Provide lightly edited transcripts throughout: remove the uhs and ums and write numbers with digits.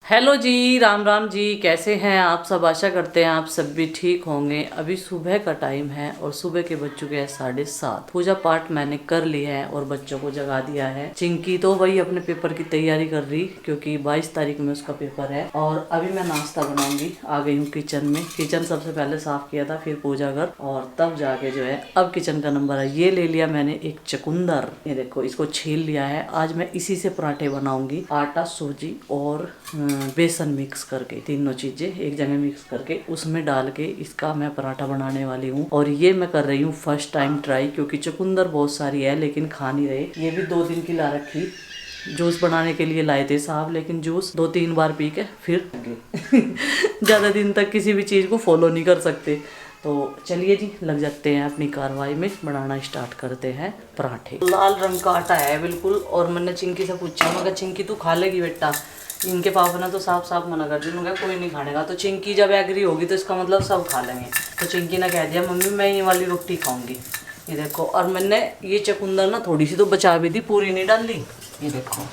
Hello जी, राम राम जी। कैसे हैं आप सब? आशा करते हैं आप सब भी ठीक होंगे। अभी सुबह का टाइम है और सुबह के बज चुके हैं 7:30। पूजा पाठ मैंने कर लिया है और बच्चों को जगा दिया है। चिंकी तो वही अपने पेपर की तैयारी कर रही क्योंकि 22 तारीख में उसका पेपर है। और अभी मैं नाश्ता बनाऊंगी। आ गई हूँ किचन में। किचन सबसे पहले साफ किया था, फिर पूजा घर, और तब जाके जो है अब किचन का नंबर है। ये ले लिया मैंने एक चुकंदर, ये देखो, इसको छील लिया है। आज मैं इसी से पराठे बनाऊंगी। आटा, सूजी और बेसन मिक्स करके, तीनों चीजें एक जगह मिक्स करके उसमें डाल के इसका मैं पराठा बनाने वाली हूँ। और ये मैं कर रही हूँ फर्स्ट टाइम ट्राई, क्योंकि चुकंदर बहुत सारी है लेकिन खा नहीं रहे। ये भी 2 दिन की ला रखी। जूस बनाने के लिए लाए थे साहब, लेकिन जूस 2-3 बार पी के फिर ज़्यादा दिन तक किसी भी चीज़ को फॉलो नहीं कर सकते। तो चलिए जी, लग जाते हैं अपनी कार्रवाई में। बनाना स्टार्ट करते हैं पराठे। लाल रंग का आटा है बिल्कुल। और मैंने चिंकी से पूछा, मगर चिंकी तू खा लेगी बेटा? इनके पापा ने तो साफ साफ मना कर दिया, उन्होंने कहा कोई नहीं खाने का। तो चिंकी जब एग्री होगी तो इसका मतलब सब खा लेंगे। तो चिंकी ने कह दिया मम्मी मैं ये वाली रोटी खाऊंगी। ये देखो, और मैंने ये चुकंदर ना थोड़ी सी तो बचा भी दी, पूरी नहीं डाली। ये देखो,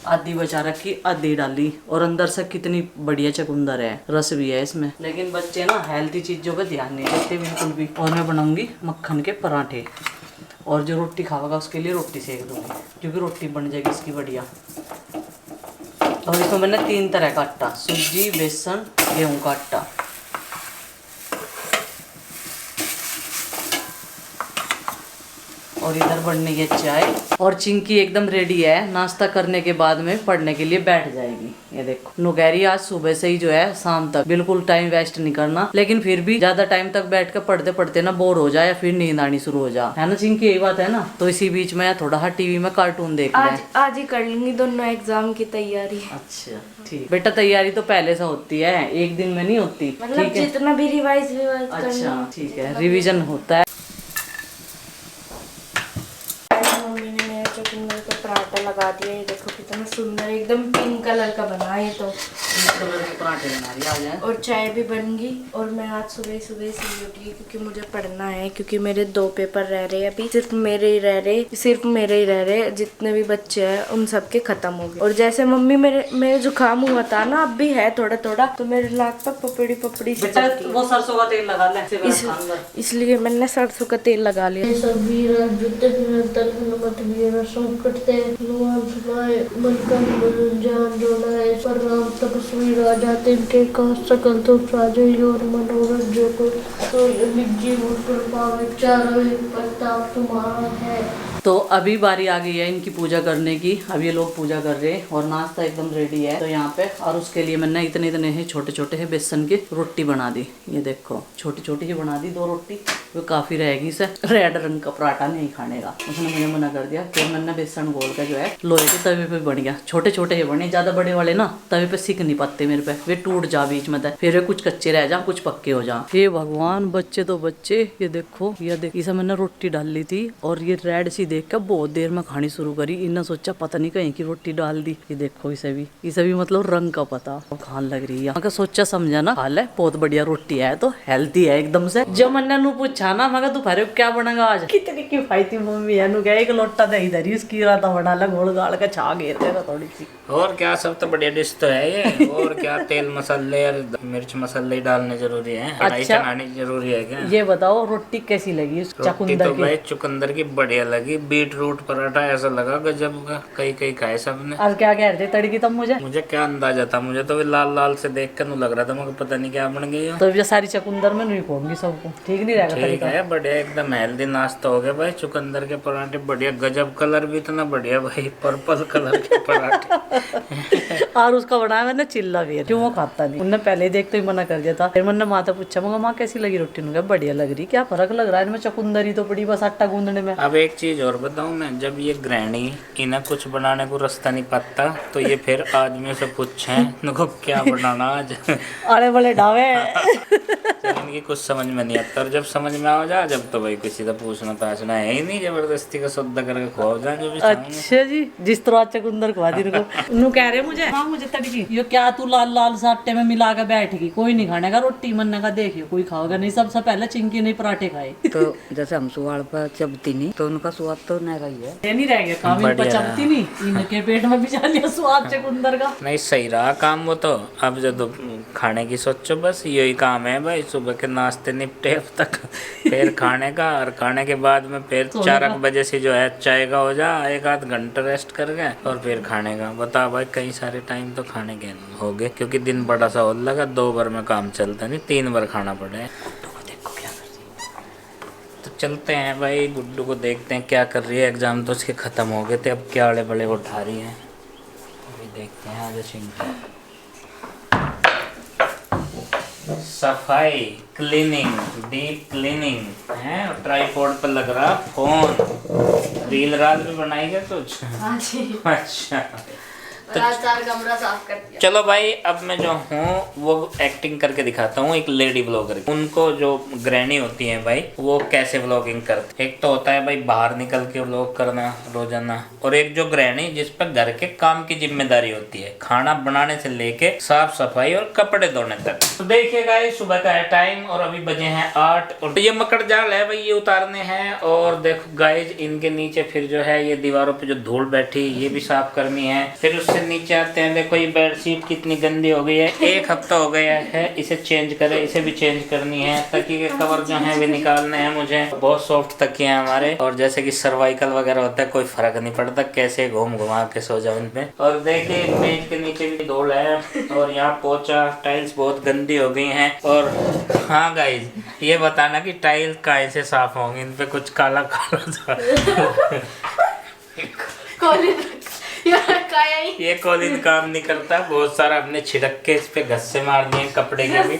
आधी बचा रखी, आधी डाली। और अंदर से कितनी बढ़िया चुकंदर है, रस भी है इसमें। लेकिन बच्चे ना हेल्थी चीज़ों पर ध्यान नहीं देते बिल्कुल भी। और मैं बनाऊंगी मक्खन के पराठे, और जो रोटी खाएगा उसके लिए रोटी सेक दूंगी, क्योंकि रोटी बन जाएगी इसकी बढ़िया। और इसमें मैंने 3 तरह का आटा, सूजी, बेसन, गेहूं का आटा। और इधर बनने की चाय। और चिंकी एकदम रेडी है, नाश्ता करने के बाद में पढ़ने के लिए बैठ जाएगी। ये देखो, नुकहरी आज सुबह से ही जो है शाम तक बिल्कुल टाइम वेस्ट नहीं करना। लेकिन फिर भी ज्यादा टाइम तक बैठ कर पढ़ते पढ़ते ना बोर हो जाए या फिर नींद आनी शुरू हो जाए, है ना चिंकी? यही बात है ना। तो इसी बीच में थोड़ा सा टीवी में कार्टून देख ले। आज ही कर लेंगी दोनों एग्जाम की तैयारी। अच्छा ठीक बेटा, तैयारी तो पहले से होती है, एक दिन में नहीं होती। मतलब ठीक है, जितना भी रिवाइज अच्छा ठीक है, रिवीजन होता है। मम्मी ने मेरे चुकंदर का पराठा लगा दिया। ये देखो कितना सुंदर, एकदम पिंक कलर का बना है। तो कलर के पराठे बना रही, आ जाए। और चाय भी बन गई। और मैं आज सुबह सुबह से उठी क्योंकि मुझे पढ़ना है, क्योंकि मेरे 2 पेपर रह रहे हैं अभी। सिर्फ मेरे ही रह रहे। जितने भी बच्चे हैं उन सबके खत्म हो गए। और जैसे मम्मी मेरे जुकाम हुआ था ना, अब भी है थोड़ा थोड़ा, तो मेरे नाक पर पपड़ी सी वो सरसों का तेल लगा ले, इसलिए मैंने सरसों का तेल लगा लिया। संकट से आ जाते इनके का सकल तो प्राजय और मनोरथ जो को तो जीवन पर पावे चारों प्रताप तुम्हारा है। तो अभी बारी आ गई है इनकी पूजा करने की। अब ये लोग पूजा कर रहे हैं और नाश्ता एकदम रेडी है तो यहाँ पे। और उसके लिए मैंने इतने इतने ही छोटे छोटे है बेसन की रोटी बना दी। ये देखो, छोटी छोटी ही बना दी 2 रोटी, वो काफी रहेगी। इसे रेड रंग का पराठा नहीं खाने का, उसने मुझे मना कर दिया। फिर मैंने बेसन घोल का जो है लोहे के तवे पे बन गया। छोटे छोटे ही बने, ज्यादा बड़े वाले ना तवे पे सिक नहीं पाते मेरे पे, वे टूट जा बीच में, फिर वे कुछ कच्चे रह जा कुछ पक्के हो जा। ये भगवान, बच्चे तो बच्चे। ये देखो, ये देख, इसे मैंने रोटी डाल ली थी और ये रेड सी देख कर बहुत देर में खानी शुरू करी। इन्हें सोचा पता नहीं कहीं की रोटी डाल दी। ये देखो, इसे भी मतलब रंग का पता, खान लग रही है। मगर सोचा समझा ना, हाल है बहुत बढ़िया रोटी है, तो हेल्थी है एकदम से। जब मैंने नु पूछा ना, मगर दोपहर क्या बनेगा आज, कितनी किफायती मम्मी है नु, एक लोटा दही धरी उसकी राता बना ला, घोड़ गाड़ का छा घेर देगा थोड़ी सी। और क्या, सब तो बढ़िया डिश तो है ये। और क्या, तेल मसाले और मिर्च मसाले डालने जरूरी है, कढ़ाई चढ़ानी जरूरी है क्या? ये बताओ रोटी कैसी लगी चुकंदर तो की? भाई चुकंदर की बढ़िया लगी। बीट रूट पराठा ऐसा लगा गजब का, कई खाए सबने। आज क्या कह रहे थे तड़की? तब मुझे क्या अंदाजा था, मुझे तो लाल लाल से देख कर लग रहा था, मुझे पता नहीं क्या बन गई। तो ये सारी चुकंदर में नहीं खोऊंगी सबको, ठीक नहीं रहेगा? ठीक है, बढ़िया एकदम हेल्दी नाश्ता हो गया भाई। चुकंदर के पराठे बढ़िया, गजब कलर भी इतना बढ़िया भाई, पर्पल कलर के पराठे। और उसका बनाया मैंने चिल्ला भी, क्यों वो खाता नहीं। उन्होंने पहले देख तो ही मना कर दिया था। फिर मैंने माता पूछा, मगर माँ कैसी लगी रोटी? उन्होंने बढ़िया लग रही। क्या फर्क लग रहा है इनमें? चुकंदर ही तो पड़ी बस आटा गूंदने में। अब एक चीज और बताऊं मैं, जब ये गृहिणी इन्हें कुछ बनाने को रास्ता नहीं पाता तो ये फिर आदमी से पूछे इनको क्या बनाना आज। अरे बड़े ढावे। जब इनकी कुछ समझ में नहीं आता, और जब समझ में आ जाए जब तो भाई किसी का पूछना पाछना है ही नहीं, जबरदस्ती का सौदा करके खुआ जाए जो भी। अच्छा जी, जिस तरह चुकंदर खुआ दी इनको। नु कह रहे मुझे, हाँ मुझे तड़की, ये क्या तू लाल लाल सा आटे में मिला के बैठेगी? कोई नहीं खाने का रोटी, मनने का देखियो कोई खाओगा नहीं। सबसे पहले चिंकी ने पराठे खाए। तो जैसे हम सुवाड़ पर चबती नहीं तो उनका स्वाद तो नहीं रही है। ये नहीं रह गया काम, इन बढ़िया पचमती नहीं, इनके पेट में भी जा लिया स्वाद चकुंदर का। नहीं सही रहा काम वो तो। अब जो तो खाने की सोचो, बस यही काम है भाई, सुबह के नाश्ते निपटे अब तक, फिर खाने का, और खाने के बाद में फिर 4 बजे से जो है चाय का हो जा, 1 आध घंटा रेस्ट कर गए और फिर खाने का। बता भाई कई सारे टाइम तो खाने के हो गए, क्योंकि दिन बड़ा सा हो लगा, 2 बार में काम चलता नहीं, 3 बार खाना पड़े। तो चलते हैं भाई, गुड्डू को देखते हैं क्या कर रही है। एग्जाम तो उसके ख़त्म हो गए थे, अब क्या आड़े बड़े उठा रही हैं अभी देखते हैं। आज सफाई, क्लीनिंग, डीप क्लीनिंग है, और ट्राईपोड पर लग रहा फोन। रील राल भी बनाएगा कुछ? हाँ जी। अच्छा और आज सारा कमरा साफ कर दिया। चलो भाई, अब मैं जो हूँ वो एक्टिंग करके दिखाता हूँ एक लेडी ब्लॉगर। उनको जो ग्रैनी होती है भाई, वो कैसे व्लॉगिंग करते। एक तो होता है भाई बाहर निकल के व्लॉग करना रोजाना, और एक जो ग्रैनी जिस पर घर के काम की जिम्मेदारी होती है, खाना बनाने से लेके साफ सफाई और कपड़े धोने तक। तो देखिए गाइस, सुबह का है टाइम और अभी बजे हैं 8, और ये मकड़ जाल है भाई, ये उतारने हैं। और देखो गाइस, इनके नीचे फिर जो है ये दीवारों पे जो धूल बैठी, ये भी साफ करनी है। फिर उससे नीचे आते हैं, देखो ये बेडशीट कितनी गंदी हो गई है, 1 हफ्ता हो गया है इसे चेंज करे, इसे भी चेंज करनी है। तकिए के कवर जो है वे निकालने हैं मुझे, बहुत सॉफ्ट तकिए हैं हमारे, और जैसे कि सर्वाइकल वगैरह होता है कोई फर्क नहीं पड़ता, कैसे घूम घुमा के सो जाओ इन पे। और देखिए मेज के नीचे भी धूल है, और यहाँ पोचा, टाइल्स बहुत गंदी हो गई है। और हाँ गाइज, ये बताना कि टाइल्स कहाँ से साफ होंगे, इन पे कुछ काला काला ये कॉलिन काम नहीं करता, बहुत सारा हमने छिड़क के इस पे घस्से मार दिए कपड़े के भी।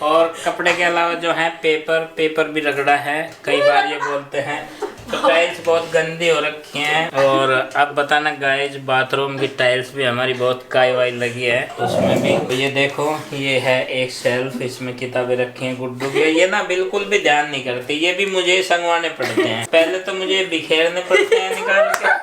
और कपड़े के अलावा जो है पेपर भी रगड़ा है, कई बार ये बोलते हैं। तो टाइल्स बहुत गंदी हो रखी हैं। और अब बताना गाइज, बाथरूम की टाइल्स भी हमारी बहुत काई वाई लगी है उसमें भी। तो ये देखो, ये है एक शेल्फ, इसमें किताबें रखी हैं गुड्डू की। ये ना बिल्कुल भी ध्यान नहीं करती, ये भी मुझे संगवाने पड़ते हैं। पहले तो मुझे बिखेरने पड़ते हैं निकाल के,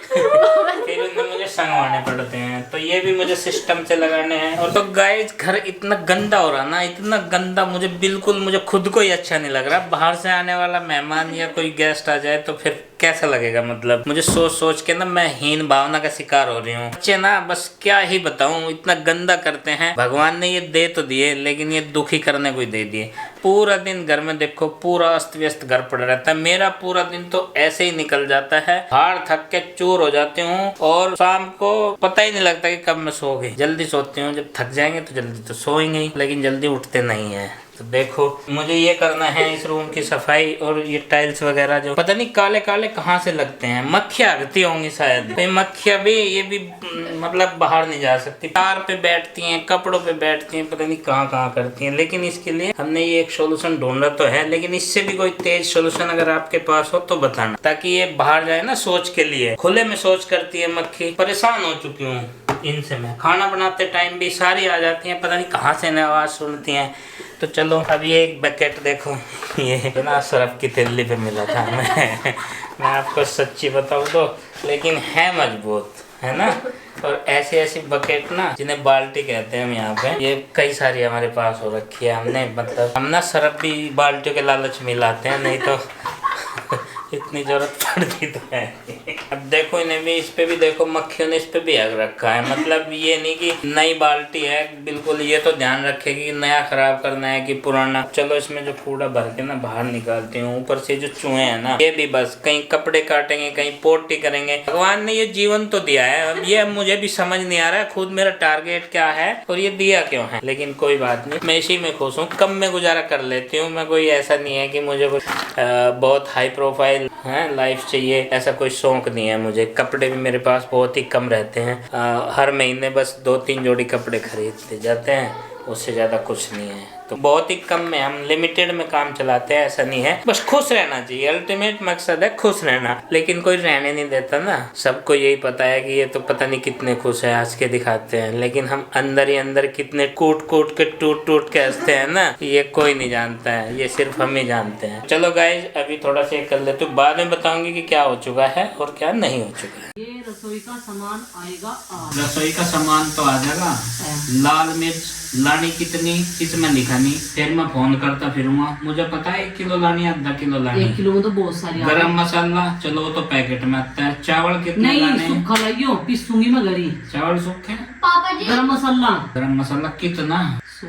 फिर उन्हें मुझे संगवाने पड़ते हैं, तो ये भी मुझे सिस्टम से लगाने हैं। और तो गाइज, घर इतना गंदा हो रहा ना, इतना गंदा, मुझे खुद को ही अच्छा नहीं लग रहा। बाहर से आने वाला मेहमान या कोई गेस्ट आ जाए तो फिर कैसा लगेगा, मतलब मुझे सोच सोच के ना मैं हीन भावना का शिकार हो रही हूँ। बच्चे ना बस क्या ही बताऊं, इतना गंदा करते हैं। भगवान ने ये दे तो दिए, लेकिन ये दुखी करने को ही दे दिए। पूरा दिन घर में देखो, पूरा अस्त व्यस्त घर पड़ा रहता है। मेरा पूरा दिन तो ऐसे ही निकल जाता है, हाड़ थक के चूर हो जाती हूँ, और शाम को पता ही नहीं लगता कि कब मैं सो गई। जल्दी सोती हूँ, जब थक जाएंगे तो जल्दी तो सोएंगे ही, लेकिन जल्दी उठते नहीं है। तो देखो, मुझे ये करना है इस रूम की सफाई, और ये टाइल्स वगैरह जो पता नहीं काले काले कहाँ से लगते हैं, मक्खियाँ आती होंगी शायद। मक्खियाँ भी, ये भी मतलब बाहर नहीं जा सकती, तार पे बैठती हैं, कपड़ों पे बैठती हैं, पता नहीं कहाँ कहाँ करती हैं। लेकिन इसके लिए हमने ये एक सोल्यूशन ढूंढा तो है, लेकिन इससे भी कोई तेज सोल्यूशन अगर आपके पास हो तो बताना, ताकि ये बाहर जाए ना सोच के लिए। खुले में सोच करती है मक्खी, परेशान हो चुकी हूँ इनसे मैं। खाना बनाते टाइम भी सारी आ जाती हैं, पता नहीं कहाँ से इन्हें आवाज़ सुनती हैं। तो चलो, अब ये एक बकेट देखो, ये ना सरफ की तिल्ली पे मिला था मैं आपको सच्ची बताऊँ तो, लेकिन है मजबूत, है ना। और ऐसी ऐसी बकेट ना, जिन्हें बाल्टी कहते हैं हम यहाँ पे, ये कई सारी हमारे पास हो रखी है। हमने मतलब हम ना सरफ भी बाल्टियों के लालच में लाते हैं, नहीं तो इतनी जरूरत पड़ती तो है। अब देखो, इन्हें भी, इस पे भी देखो मक्खियों ने इस पे भी हक रखा है। मतलब ये नहीं कि नई बाल्टी है, बिल्कुल ये तो ध्यान रखेगी नया खराब करना है कि पुराना। चलो, इसमें जो कूड़ा भर के ना बाहर निकालती हूँ। ऊपर से जो चूहे हैं ना, ये भी बस कहीं कपड़े काटेंगे, कहीं पोटी करेंगे। भगवान ने ये जीवन तो दिया है, अब ये मुझे भी समझ नहीं आ रहा है खुद मेरा टारगेट क्या है और ये दिया क्यों है। लेकिन कोई बात नहीं, मैं इसी में खुश हूँ, कम में गुजारा कर लेती हूँ मैं। कोई ऐसा नहीं है कि मुझे कुछ बहुत हाई प्रोफाइल है लाइफ चाहिए, ऐसा कोई शौक नहीं है मुझे। कपड़े भी मेरे पास बहुत ही कम रहते हैं, हर महीने बस 2-3 जोड़ी कपड़े खरीदते जाते हैं, उससे ज़्यादा कुछ नहीं है। तो बहुत ही कम में, हम लिमिटेड में काम चलाते हैं, ऐसा नहीं है। बस खुश रहना चाहिए, अल्टीमेट मकसद है खुश रहना। लेकिन कोई रहने नहीं देता ना, सबको यही पता है कि ये तो पता नहीं कितने खुश है, हंस के दिखाते हैं, लेकिन हम अंदर ही अंदर कितने कूट कूट के टूट के हंसते हैं ना, ये कोई नहीं जानता है, ये सिर्फ हम ही जानते हैं। चलो गाइज, अभी थोड़ा सा कर लेते हूँ, बाद में बताऊंगी कि क्या हो चुका है और क्या नहीं हो चुका है। ये रसोई का सामान आएगा आज। रसोई का सामान तो आ जाएगा, लाल मिर्च लानी कितनी इसमें लिखा नहीं, फिर मैं फोन करता फिरूंगा। मुझे पता है 1 किलो लानी, आधा किलो लानी। 1 किलो में तो बहुत सारी आती है। गरम मसाला चलो वो तो पैकेट में आता है। चावल कितने नहीं लाने? सूखा लाइयो, पीसूंगी मैं घरी। चावल सूखे। गरम मसाला गरम मसाला कितना? 100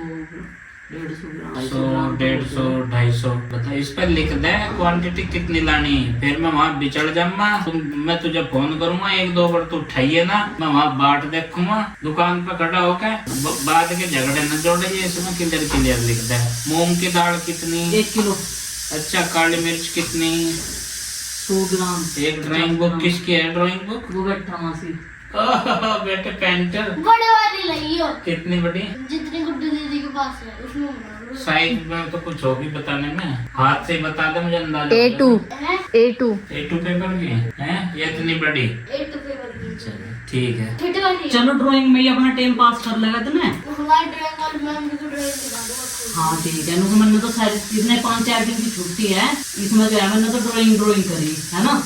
150 ग्राम 100 150 250 बता। इस पर लिख दे क्वांटिटी कितनी लानी, फिर मैं वहाँ बिचड़ जाऊंगा। मैं तुझे फोन करूंगा 1-2 बार, तू उठाइए ना, मैं वहाँ बाट देखूंगा दुकान पे खड़ा होकर। बाद के झगड़े न जोड़िए, इसमें क्लियर लिख दे। मूंग की दाल कितनी? 1 किलो। अच्छा काली मिर्च कितनी? 100 ग्राम। एक ड्राइंग बुक किसकी है? ड्राइंग बुक वो बैठा मासी। बेटे पेंटर बड़े वाली लाइयो, कितनी बड़ी? जितनी गुड्डू दीदी के पास है उसमें बना लो। साइज में तो कुछ होगी बताने में, हाथ से बता दे मुझे अंदाजा। A2 है A2 A2 पेपर की है ये इतनी बड़ी? A2 पेपर की। चलो ठीक है। छोटे वाली चलो ड्राइंग में ही अपना टाइम पास कर लेगा तुम्हें। हमारे ड्राइंग वाली मैम की ड्राइंग दिखा दो। हाँ ठीक है, नुकसान मैंने तो शायद इसने 5-4 दिन की छुट्टी है, इसमें जो है मैंने तो ड्राइंग करी है ना।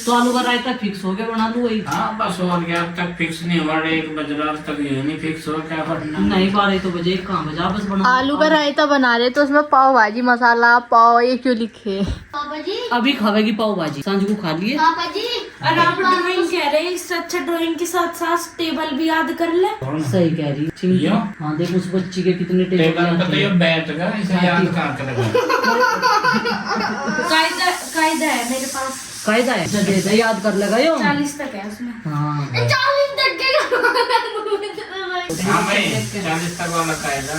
तो आलू का रायता फिक्स हो गया, बना लूँ वही। हाँ बस और क्या, अब तक फिक्स नहीं हुआ, 1 बज रहा तक ये नहीं फिक्स हुआ क्या करना। नहीं 12 तो बजे, कहाँ बजा, बस बना। आलू का रायता बना रहे तो उसमें पाव भाजी मसाला पाव ये क्यों लिखे? पापा जी, अभी खावेगी पाव भाजी, सांझ को खा लिए। पापा जी, और आप ड्राइंग कह रहे हैं, इससे अच्छा ड्राइंग के साथ साथ टेबल भी याद कर ले। सही कह रही चिंकी। यो? हाँ देख उस बच्ची के कितने टेबल पे तो ये टेबल। बैठ गया, इसे याद कहाँ करेगा। कायदा है मेरे पास, कायदा है, अच्छा दे दे, याद कर लेगा यो। 40 तक है उसमें। हाँ 40 तक के हाँ भाई 40 तक वाला कायदा।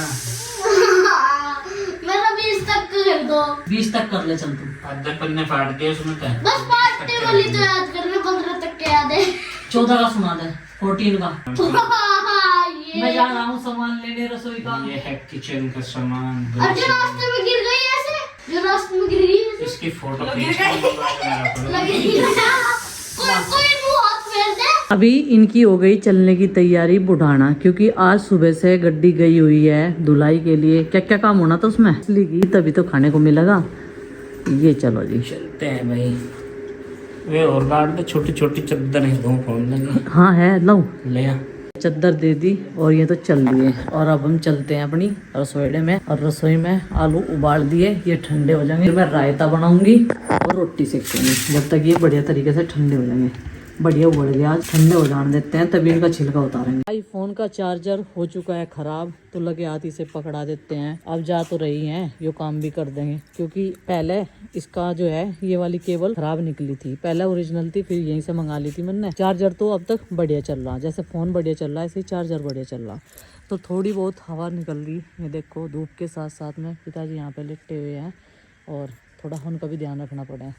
मेरा 20 तक कर दो। 20 तक कर ले चल तू। आधे पन्ने फाड़ दिए उसमें तो। बस 5 टेबल ही तो याद कर, मैं 15 तक के याद है। 14 का सुना दे, 14 का। ये मैं जा रहा हूँ सामान लेने रसोई का। ये है किचन का सामान। और जो रास्ते में गिर गई ऐसे, जो रास्ते में गिर गई ऐसे इसकी फोटो खींच के मोबाइल में रख लो। लगी। कोई मुंह हाथ फेर दे। अभी इनकी हो गई चलने की तैयारी बुढ़ाना, क्योंकि आज सुबह से गड्डी गई हुई है धुलाई के लिए। क्या क्या काम होना था उसमें, इसलिए गई, तभी तो खाने को मिलेगा। ये चलो जी चलते हैं भाई। वे और गाड़ तो छोटी छोटी चद्दर है, दो फोन लगे। हाँ है लो, ले आ। चद्दर दे दी और ये तो चल दिए। और अब हम चलते हैं अपनी रसोईडे में, और रसोई में आलू उबाल दिए, ये ठंडे हो जाएंगे। फिर मैं रायता बनाऊंगी और रोटी सेकेंगे, जब तक ये बढ़िया तरीके से ठंडे हो जाएंगे। बढ़िया उबल गया, आज ठंडे हो जाने देते हैं, तभी इनका छिलका उतारेंगे। आईफोन का चार्जर हो चुका है खराब, तो लगे हाथ इसे पकड़ा देते हैं। अब जा तो रही हैं, ये काम भी कर देंगे, क्योंकि पहले इसका जो है ये वाली केबल खराब निकली थी। पहले ओरिजिनल थी, फिर यहीं से मंगा ली थी मैंने। चार्जर तो अब तक बढ़िया चल रहा, जैसे फ़ोन बढ़िया चल रहा है ऐसे ही चार्जर बढ़िया चल रहा। तो थोड़ी बहुत हवा निकल रही, ये देखो धूप के साथ साथ में। पिताजी यहाँ पे लेटे हुए हैं, और थोड़ा उनका भी ध्यान रखना पड़ा,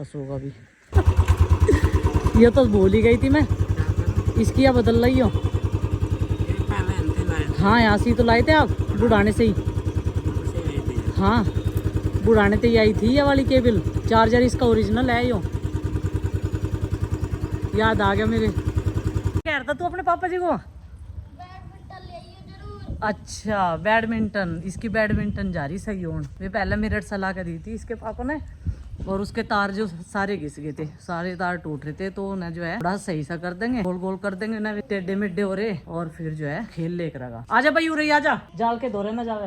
पशुओं का भी। ये तो भूल ही गई थी मैं, इसकी या बदल रही हो। हाँ यहाँ से तो लाए थे आप, बुढ़ाने से ही। हाँ बुढ़ाने से ही आई थी ये वाली केबल। चार्जर इसका ओरिजिनल है यो, याद आ गया मेरे। कह रहा था तू अपने पापा जी को? बैडमिंटन ले आइए जरूर। अच्छा बैडमिंटन, इसकी बैडमिंटन जा रही सही होन। वे पहले मेरठ सलाह कर दी थी इसके पापा ने, और उसके तार जो सारे घिस गए थे, सारे तार टूट रहे थे, तो उन्हें जो है थोड़ा सही सा कर देंगे, गोल गोल कर देंगे ना, टेढ़े मेढ़े हो रहे, और फिर जो है खेल लेकर आजा भाई, उरे आजा, जाल के दौरे ना जावे।